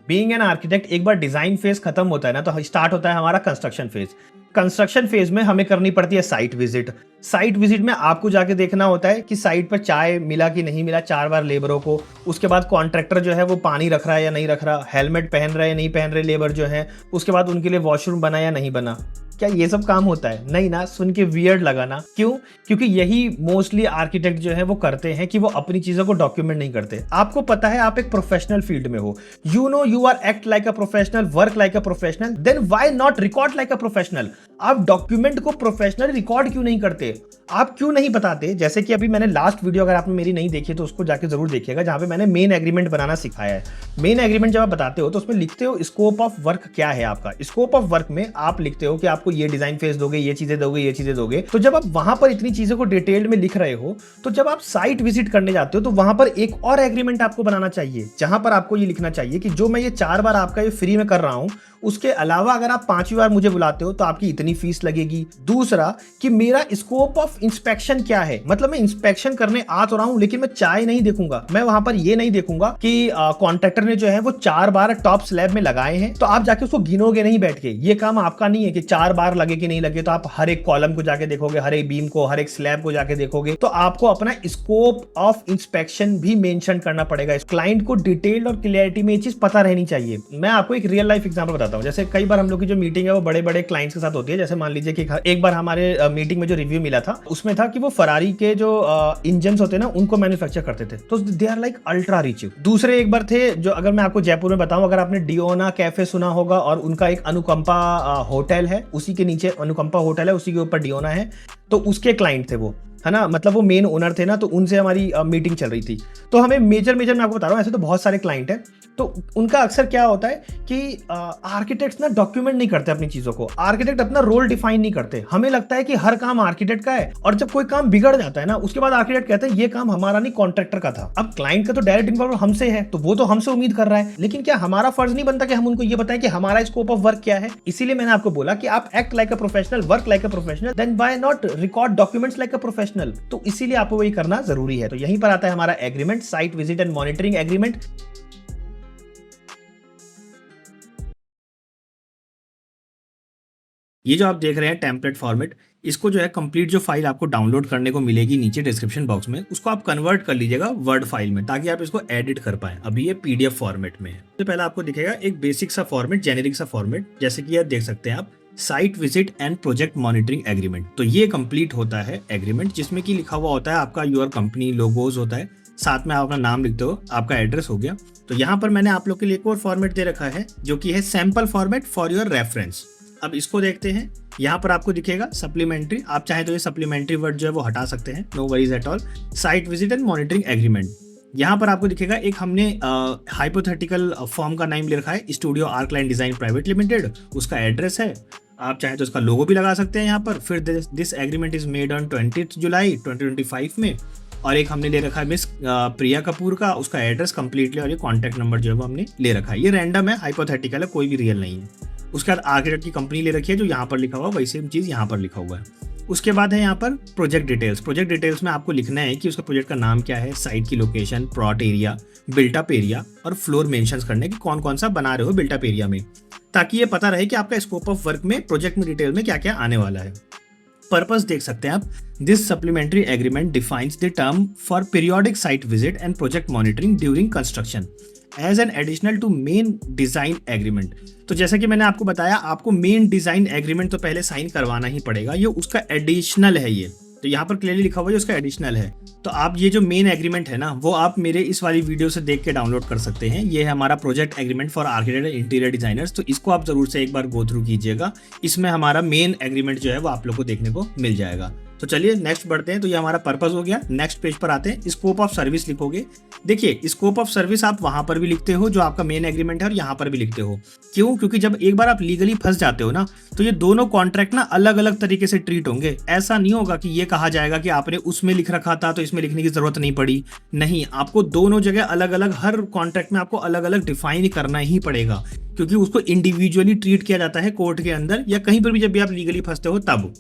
Being an architect एक बार design phase खत्म होता है ना, तो स्टार्ट होता है हमारा कंस्ट्रक्शन फेज। कंस्ट्रक्शन फेज में हमें करनी पड़ती है साइट विजिट। साइट विजिट में आपको जाके देखना होता है कि साइट पर चाय मिला कि नहीं मिला 4 बार लेबरों को। उसके बाद कॉन्ट्रैक्टर जो है वो पानी रख रहा है या नहीं रख रहा, हेलमेट पहन रहा है या नहीं पहन रहे लेबर जो है। उसके बाद उनके लिए वॉशरूम बना या नहीं बना। क्या ये सब काम होता है? नहीं ना। सुन के वियर्ड लगा ना? क्यों? क्योंकि यही मोस्टली आर्किटेक्ट जो है वो करते हैं कि वो अपनी चीजों को डॉक्यूमेंट नहीं करते। आपको पता है आप एक प्रोफेशनल फील्ड में हो, you know you are act like a professional, work like a professional, then why not record like a professional? आप डॉक्यूमेंट को प्रोफेशनल रिकॉर्ड क्यों नहीं करते? आप क्यों नहीं बताते? जैसे कि अभी मैंने लास्ट वीडियो अगर आपने मेरी नहीं देखी तो उसको जाके जरूर देखिएगा, जहां पे मैंने मेन एग्रीमेंट बनाना सिखाया है। मेन एग्रीमेंट जब आप बताते हो तो उसमें लिखते हो स्कोप ऑफ वर्क क्या है आपका। स्कोप ऑफ वर्क में आप लिखते हो कि आपको ये डिजाइन फेज दोगे, ये चीजें दोगे, ये चीजें दोगे। तो जब आप वहां पर इतनी चीजों को डिटेल में लिख रहे हो, तो जब आप साइट विजिट करने जाते हो तो वहां पर एक और एग्रीमेंट आपको बनाना चाहिए, जहां पर आपको ये लिखना चाहिए कि जो मैं ये 4 बार आपका ये फ्री में कर रहा हूं, उसके अलावा अगर आप 5वीं बार मुझे बुलाते हो तो आपकी इतनी फीस लगेगी। दूसरा कि मेरा स्कोप ऑफ इंस्पेक्शन क्या है, मतलब मैं इंस्पेक्शन करने आ तो रहा हूं लेकिन मैं चाय नहीं देखूंगा। मैं वहां पर ये नहीं देखूंगा कि कॉन्ट्रैक्टर ने जो है वो 4 बार टॉप स्लैब में लगाए हैं तो आप जाके उसको गिनोगे नहीं बैठ के। ये काम आपका नहीं है कि 4 बार लगे कि नहीं लगे, तो आप हर एक कॉलम को जाके देखोगे, हर एक बीम को, हर एक स्लैब को जाके देखोगे। तो आपको अपना स्कोप ऑफ इंस्पेक्शन भी मेंशन करना पड़ेगा। क्लाइंट को डिटेल और क्लियरिटी में ये चीज पता रहनी चाहिए। मैं आपको एक रियल लाइफ एग्जांपल बताता हूं। जैसे कई बार हम लोग की जो मीटिंग है वो बड़े बड़े क्लाइंट्स के साथ होती है। जैसे मान लीजिए कि एक बार हमारे मीटिंग में जो रिव्यू मिला था उसमें था कि वो फरारी के जो इंजन होते हैं ना उनको मैन्युफैक्चर करते थे, तो they are like ultra rich. दूसरे एक बार थे जो, अगर मैं आपको जयपुर में बताऊं, अगर आपने डिओना कैफे सुना होगा और उनका एक अनुकंपा होटल है, उसी के नीचे अनुकंपा होटल है, उसी के ऊपर डिओना है, तो उसके क्लाइंट थे वो, है ना, मतलब वो मेन ओनर थे ना, तो उनसे हमारी मीटिंग चल रही थी। तो हमें मेजर मैं आपको बता रहा हूँ, ऐसे तो बहुत सारे क्लाइंट हैं, तो उनका अक्सर क्या होता है कि आर्किटेक्ट्स ना डॉक्यूमेंट नहीं करते अपनी चीजों को। आर्किटेक्ट अपना रोल डिफाइन नहीं करते। हमें लगता है कि हर काम आर्किटेक्ट का है, और जब कोई काम बिगड़ जाता है ना उसके बाद आर्किटेक्ट कहते हैं ये काम हमारा नहीं, कॉन्ट्रैक्टर का था। अब क्लाइंट का तो डायरेक्ट इन्वॉल्व हमसे है, तो वो तो हमसे उम्मीद कर रहा है, लेकिन क्या हमारा फर्ज नहीं बनता कि हम उनको ये बताएं कि हमारा स्कोप ऑफ वर्क क्या है? इसीलिए मैंने आपको बोला कि आप act like a professional, work like a professional, then why not record documents like a professional. तो इसीलिए आपको वही करना जरूरी है। तो यहीं पर आता है हमारा agreement, site visit and monitoring agreement. ये जो आप देख रहे हैं टेम्पलेट फॉर्मेट, इसको जो है कंप्लीट जो फाइल आपको डाउनलोड करने को मिलेगी नीचे डिस्क्रिप्शन बॉक्स में, उसको आप कन्वर्ट कर लीजिएगा वर्ड फाइल में, ताकि आप इसको एडिट कर पाएं। अभी ये पीडीएफ फॉर्मेट में है। तो पहले आपको दिखेगा एक बेसिक सा फॉर्मेट, जेनेरिक सा फॉर्मेट, जैसे कि आप देख सकते हैं आप, site visit and project monitoring agreement. तो ये कंप्लीट होता है एग्रीमेंट, जिसमें कि लिखा हुआ होता है आपका योर कंपनी लोगोज होता है, साथ में आप अपना नाम लिखते हो, आपका एड्रेस हो गया। तो यहाँ पर मैंने आप लोग के लिए एक और फॉर्मेट दे रखा है जो कि है sample format for your reference. अब इसको देखते हैं। यहाँ पर आपको दिखेगा सप्लीमेंट्री, आप चाहे तो ये सप्लीमेंट्री वर्ड जो है वो हटा सकते हैं, no worries at all. Site visit and monitoring agreement, यहाँ पर आपको दिखेगा एक हमने हाइपोथेटिकल फॉर्म का नाम ले रखा है, स्टूडियो आर्कलाइन डिजाइन प्राइवेट लिमिटेड, उसका एड्रेस है। आप चाहे तो उसका लोगो भी लगा सकते हैं यहाँ पर। फिर this agreement is made on 20 जुलाई 2025 में। और एक हमने ले रखा है मिस प्रिया कपूर का, उसका एड्रेस कंप्लीटली, और ये कॉन्टैक्ट नंबर जो है वो हमने ले रखा है। ये रैंडम है, हाइपोथेटिकल है, कोई भी रियल नहीं है। उसके बाद आर्किटेक्ट की कंपनी ले रखी है जो यहाँ पर लिखा हुआ है, वैसे चीज़ यहाँ पर लिखा हुआ है। उसके बाद है यहाँ पर प्रोजेक्ट डिटेल्स। प्रोजेक्ट डिटेल्स में आपको लिखना है कि उसका प्रोजेक्ट का नाम क्या है, साइट की location, plot area, built up area और फ्लोर मेंशंस करने कि कौन कौन सा बना रहे हो बिल्टअप एरिया में, ताकि ये पता रहे कि आपका स्कोप ऑफ वर्क में प्रोजेक्ट में डिटेल में क्या क्या आने वाला है। पर्पस देख सकते हैं आप, this supplementary agreement defines the term for periodic site visit and project monitoring during construction as an additional to main design agreement. तो जैसा कि मैंने आपको बताया, आपको मेन डिजाइन एग्रीमेंट तो पहले साइन करवाना ही पड़ेगा, ये उसका एडिशनल है। ये तो यहाँ पर क्लियरली लिखा हुआ है उसका एडिशनल है। तो आप ये जो मेन एग्रीमेंट है ना, वो आप मेरे इस वाली वीडियो से देख के डाउनलोड कर सकते हैं। ये है हमारा project agreement for architect and interior designers, तो इसको आप जरूर से एक बार गो थ्रू कीजिएगा। इसमें हमारा मेन एग्रीमेंट जो है वो आप लोग को देखने को मिल जाएगा। तो चलिए नेक्स्ट बढ़ते हैं। तो ये हमारा पर्पस हो गया। नेक्स्ट पेज पर आते हैं। स्कोप ऑफ सर्विस लिखोगे। देखिए स्कोप ऑफ सर्विस आप वहां पर भी लिखते हो जो आपका मेन एग्रीमेंट है, और यहाँ पर भी लिखते हो। क्यों? क्योंकि जब एक बार आप लीगली फंस जाते हो ना, तो ये दोनों कॉन्ट्रैक्ट ना अलग अलग तरीके से ट्रीट होंगे। ऐसा नहीं होगा कि ये कहा जाएगा कि आपने उसमें लिख रखा था तो इसमें लिखने की जरूरत नहीं पड़ी। नहीं, आपको दोनों जगह अलग अलग, हर कॉन्ट्रैक्ट में आपको अलग अलग डिफाइन करना ही पड़ेगा, क्योंकि उसको इंडिविजुअली ट्रीट किया जाता है कोर्ट के अंदर या कहीं पर भी जब भी आप लीगली फंसते हो तब।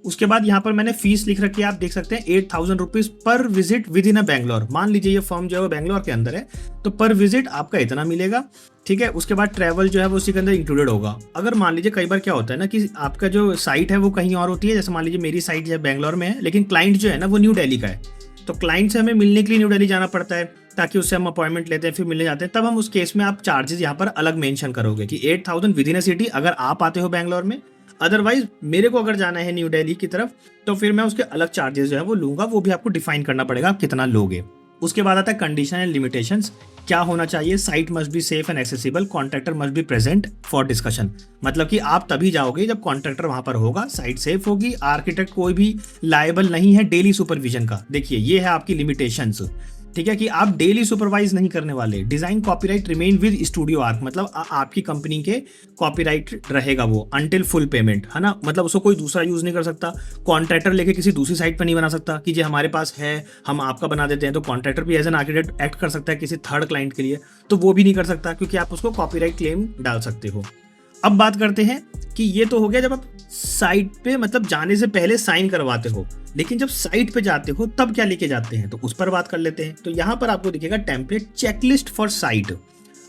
उसके बाद यहाँ पर मैंने फीस लिख रखी है, आप देख सकते हैं 8,000 rupees per visit within a Bangalore. मान लीजिए ये फर्म जो है वो बैंगलोर के अंदर है, तो पर विजिट आपका इतना मिलेगा, ठीक है। उसके बाद ट्रैवल जो है वो उसी के अंदर इंक्लूडेड होगा। अगर मान लीजिए कई बार क्या होता है ना कि आपका जो साइट है वो कहीं और होती है, जैसे मान लीजिए मेरी साइट जो है बैंगलोर में है, लेकिन क्लाइंट जो है ना वो न्यू दिल्ली का है, तो क्लाइंट से हमें मिलने के लिए न्यू दिल्ली जाना पड़ता है, ताकि उससे हम अपॉइंटमेंट लेते हैं फिर मिलने जाते हैं। तब हम उस केस में आप चार्जेस यहाँ पर अलग मेंशन करोगे कि 8,000 विद इन अ सिटी अगर आप आते हो बैंगलोर में। अदरवाइज मेरे को अगर जाना है न्यू दिल्ली की तरफ तो फिर मैं उसके अलग चार्जेस जो है वो लूंगा, वो भी आपको डिफाइन करना पड़ेगा आप कितना लोगे। उसके बाद आता है कंडीशन एंड लिमिटेशंस। क्या होना चाहिए? Site must be safe and accessible, contractor must be present for discussion. मतलब कि आप तभी जाओगे जब कॉन्ट्रैक्टर वहां पर होगा, साइट सेफ होगी, आर्किटेक्ट कोई भी लायबल नहीं है डेली सुपरविजन का। देखिए ये है आपकी लिमिटेशंस, ठीक है, कि आप डेली सुपरवाइज नहीं करने वाले। Design copyright remain with studio arc, मतलब आपकी कंपनी के कॉपीराइट रहेगा वो अंटिल फुल पेमेंट, है ना। मतलब उसको कोई दूसरा यूज नहीं कर सकता, कॉन्ट्रैक्टर लेके किसी दूसरी साइट पर नहीं बना सकता कि जो हमारे पास है हम आपका बना देते हैं। तो कॉन्ट्रैक्टर भी एज एन आर्किटेक्ट एक्ट कर सकता है किसी थर्ड क्लाइंट के लिए, तो वो भी नहीं कर सकता क्योंकि आप उसको कॉपीराइट क्लेम डाल सकते हो। अब बात करते हैं कि ये तो हो गया जब आप साइट पे मतलब जाने से पहले साइन करवाते हो, लेकिन जब साइट पे जाते हो तब क्या लेके जाते हैं, तो उस पर बात कर लेते हैं। तो यहाँ पर आपको दिखेगा टेम्पलेट चेकलिस्ट फॉर साइट।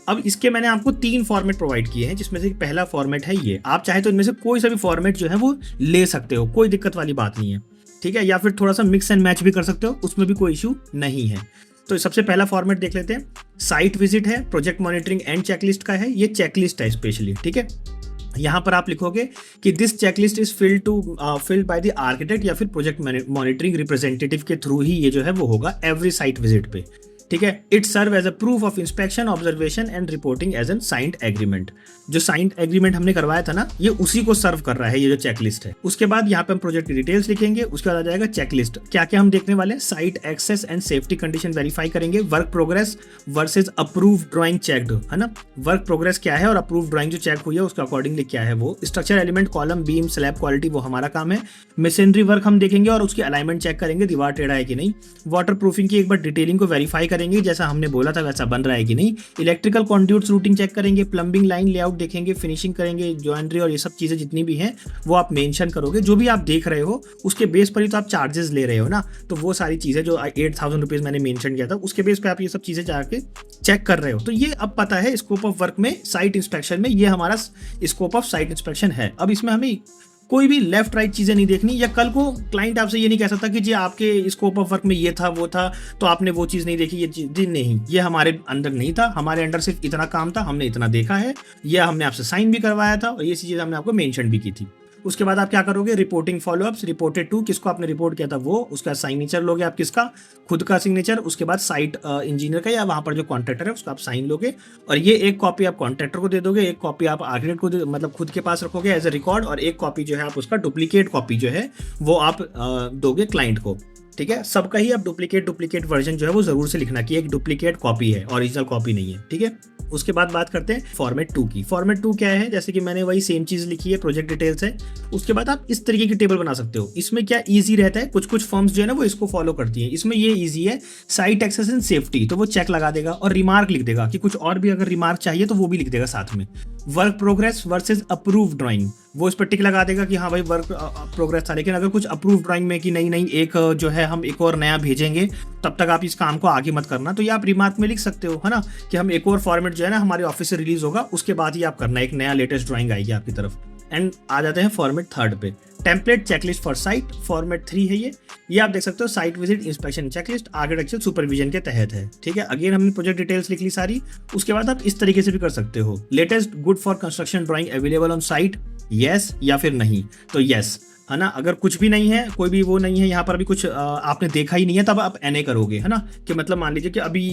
अब इसके मैंने आपको 3 फॉर्मेट प्रोवाइड किए हैं, जिसमें से पहला फॉर्मेट है ये। आप चाहे तो इनमें से कोई सा भी फॉर्मेट जो है वो ले सकते हो, कोई दिक्कत वाली बात नहीं है, ठीक है। या फिर थोड़ा सा मिक्स एंड मैच भी कर सकते हो, उसमें भी कोई इशू नहीं है। तो सबसे पहला फॉर्मेट देख लेते हैं। साइट विजिट है, प्रोजेक्ट मॉनिटरिंग एंड चेकलिस्ट का है, ये चेकलिस्ट है स्पेशली, ठीक है। यहाँ पर आप लिखोगे कि this checklist is filled by the architect या फिर प्रोजेक्ट मॉनिटरिंग रिप्रेजेंटेटिव के थ्रू ही ये जो है वो होगा एवरी साइट विजिट पे, ठीक है। It serve as a proof of inspection, observation and reporting as an signed agreement. जो साइंड एग्रीमेंट हमने करवाया था ना, ये उसी को सर्व कर रहा है ये जो चेकलिस्ट है। उसके बाद यहाँ पे हम प्रोजेक्ट की डिटेल्स लिखेंगे, उसके बाद आ जाएगा चेकलिस्ट। क्या क्या हम देखने वाले हैं? Site access and safety condition verify करेंगे, work progress versus approve drawing checked, है ना। वर्क प्रोग्रेस क्या है और अप्रूव ड्राइंग जो चेक हुई है उसके अकॉर्डिंगली क्या है वो। Structure element, column, beam, slab quality वो हमारा काम है। मेसनरी वर्क हम देखेंगे और उसकी अलाइनमेंट चेक करेंगे, दीवार टेढ़ा है कि नहीं। वाटर प्रूफिंग की एक बार डिटेलिंग को वेरीफाई करेंगे, जैसा हमने बोला था वैसा बन रहा है कि नहीं। इलेक्ट्रिकल कंड्यूट्स रूटिंग चेक करेंगे, प्लम्बिंग लाइन लेआउट देखेंगे, फिनिशिंग करेंगे, जॉइंट्री और ये सब चीजें जितनी भी हैं वो आप मेंशन करोगे। जो भी आप देख रहे हो उसके बेस पर ही तो आप चार्जेस ले रहे हो ना, तो वो सारी चीजें जो 8,000 रुपीज मैंने मेंशन किया था उसके बेस पे आप ये सब चीजें जाके चेक कर रहे हो। तो ये अब पता है स्कोप ऑफ वर्क में, साइट इंस्पेक्शन में ये हमारा स्कोप ऑफ साइट इंस्पेक्शन है। अब इसमें हमें कोई भी लेफ्ट राइट चीजें नहीं देखनी, या कल को क्लाइंट आपसे ये नहीं कह सकता कि जी आपके स्कोप ऑफ वर्क में ये था वो था तो आपने वो चीज नहीं देखी, ये चीज नहीं, ये हमारे अंदर नहीं था, हमारे अंडर सिर्फ इतना काम था, हमने इतना देखा है, यह हमने आपसे साइन भी करवाया था और ये चीजें हमने आपको मेंशन भी की थी। उसके बाद आप क्या करोगे? रिपोर्टिंग फॉलोअप्स, रिपोर्टेड टू, किसको आपने रिपोर्ट किया था वो, उसका सिग्नेचर लोगे आप, किसका? खुद का सिग्नेचर। उसके बाद साइट इंजीनियर का या वहां पर जो कॉन्ट्रैक्टर है उसका आप साइन लोगे, और ये एक कॉपी आप कॉन्ट्रैक्टर को दे दोगे, एक कॉपी आप आर्किटेक्ट को मतलब खुद के पास रखोगे एज ए रिकॉर्ड, और एक कॉपी जो है आप उसका डुप्लीकेट कॉपी जो है वो आप दोगे क्लाइंट को, ठीक है। सबका ही आप डुप्लीकेट वर्जन जो है वो जरूर से लिखना कि एक डुप्लीकेट कॉपी है, ओरिजिनल कॉपी नहीं है, ठीक है। उसके बाद बात करते हैं फॉर्मेट 2 की। फॉर्मेट 2 क्या है? जैसे कि मैंने वही सेम चीज लिखी है, प्रोजेक्ट डिटेल्स है। उसके बाद आप इस तरीके की टेबल बना सकते हो। इसमें क्या इजी रहता है, कुछ फर्म्स जो है ना वो इसको फॉलो करती हैं। इसमें ये इजी है, साइट एक्सेस एंड सेफ्टी, तो वो चेक लगा देगा और रिमार्क लिख देगा कि कुछ और भी अगर रिमार्क चाहिए तो वो भी लिख देगा साथ में। Work progress versus approve drawing, वो इस पर टिक लगा देगा कि हाँ भाई वर्क प्रोग्रेस था, लेकिन अगर कुछ अप्रूव ड्राइंग में कि नहीं एक जो है हम एक और नया भेजेंगे तब तक आप इस काम को आगे मत करना, तो ये आप रिमार्क में लिख सकते हो, है ना, कि हम एक और फॉर्मेट जो है ना हमारे ऑफिस से रिलीज होगा उसके बाद ही आप करना, एक नया लेटेस्ट ड्राइंग आएगी आपकी तरफ। एंड आ जाते हैं फॉर्मेट 3 पे, template checklist for site. Format 3 है ये आप देख सकते हो, site visit inspection checklist architectural supervision के तहत है, ठीक है। अगेन हमने प्रोजेक्ट डिटेल्स लिख ली सारी। उसके बाद आप इस तरीके से भी कर सकते हो, latest good for construction drawing available on site, yes या फिर नहीं, तो यस, है ना। अगर कुछ भी नहीं है, कोई भी वो नहीं है, यहाँ पर भी कुछ आपने देखा ही नहीं है, तब आप NA करोगे, है ना, कि मतलब मान लीजिए कि अभी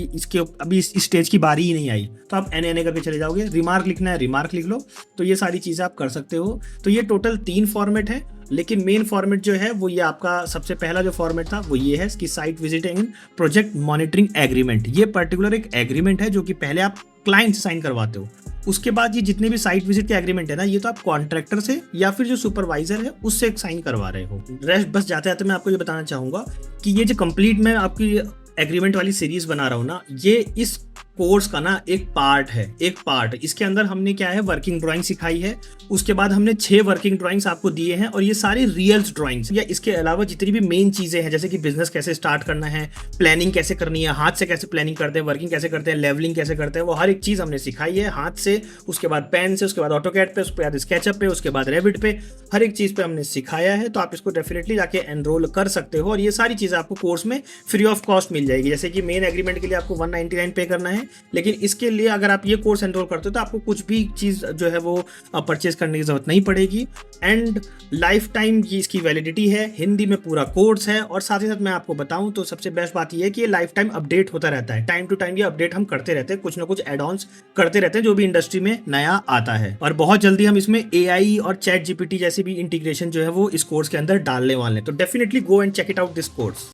इस स्टेज की बारी ही नहीं आई तो आप NA करके चले जाओगे। रिमार्क लिखना है, रिमार्क लिख लो। तो ये सारी चीजें आप कर सकते हो। तो ये टोटल 3 फॉर्मेट है, लेकिन मेन फॉर्मेट जो है वो ये आपका सबसे पहला जो फॉर्मेट था वो ये है कि site visiting project monitoring agreement. ये पर्टिकुलर एक एग्रीमेंट है जो कि पहले आप क्लाइंट से साइन करवाते हो। उसके बाद ये जितने भी साइट विजिट के एग्रीमेंट है ना, ये तो आप कॉन्ट्रैक्टर से या फिर जो सुपरवाइजर है उससे साइन करवा रहे हो। रेस्ट बस जाते जाते मैं आपको ये बताना चाहूंगा कि ये जो कंप्लीट मैं आपकी एग्रीमेंट वाली सीरीज बना रहा हूँ ना, ये इस कोर्स का ना एक पार्ट है, एक पार्ट। इसके अंदर हमने क्या है, वर्किंग ड्राइंग सिखाई है, उसके बाद हमने 6 वर्किंग ड्राइंग्स आपको दिए हैं, और ये सारी रियल ड्राइंग्स या इसके अलावा जितनी भी मेन चीजें हैं, जैसे कि बिजनेस कैसे स्टार्ट करना है, प्लानिंग कैसे करनी है, हाथ से कैसे प्लानिंग करते हैं, वर्किंग कैसे करते हैं, लेवलिंग कैसे करते हैं, वो हर एक चीज हमने सिखाई है हाथ से, उसके बाद पेन से, उसके बाद ऑटोकैड पे, उसके बाद स्केचअप पे, उसके बाद रेविट पे, हर एक चीज पे हमने सिखाया है। तो आप इसको डेफिनेटली जाके एनरोल कर सकते हो, और ये सारी चीजें आपको कोर्स में फ्री ऑफ कॉस्ट मिल जाएगी। जैसे कि मेन एग्रीमेंट के लिए आपको 199 पे करना है, लेकिन इसके लिए अगर आप ये कोर्स एनरोल करते हो तो आपको कुछ भी चीज जो है वो परचेज करने की जरूरत नहीं पड़ेगी। एंड लाइफ टाइम की इसकी वैलिडिटी है, हिंदी में पूरा कोर्स है, और साथ ही साथ मैं आपको बताऊं तो सबसे बेस्ट बात ये है कि ये लाइफ टाइम अपडेट होता रहता है। टाइम टू टाइम ये अपडेट हम करते रहते हैं, कुछ ना कुछ एड ऑन्स करते रहते हैं जो भी इंडस्ट्री में नया आता है। और बहुत जल्दी हम इसमें AI और चैट GPT जैसी भी इंटीग्रेशन जो है वो इस कोर्स के अंदर डालने वाले हैं। तो definitely go and check it out this course.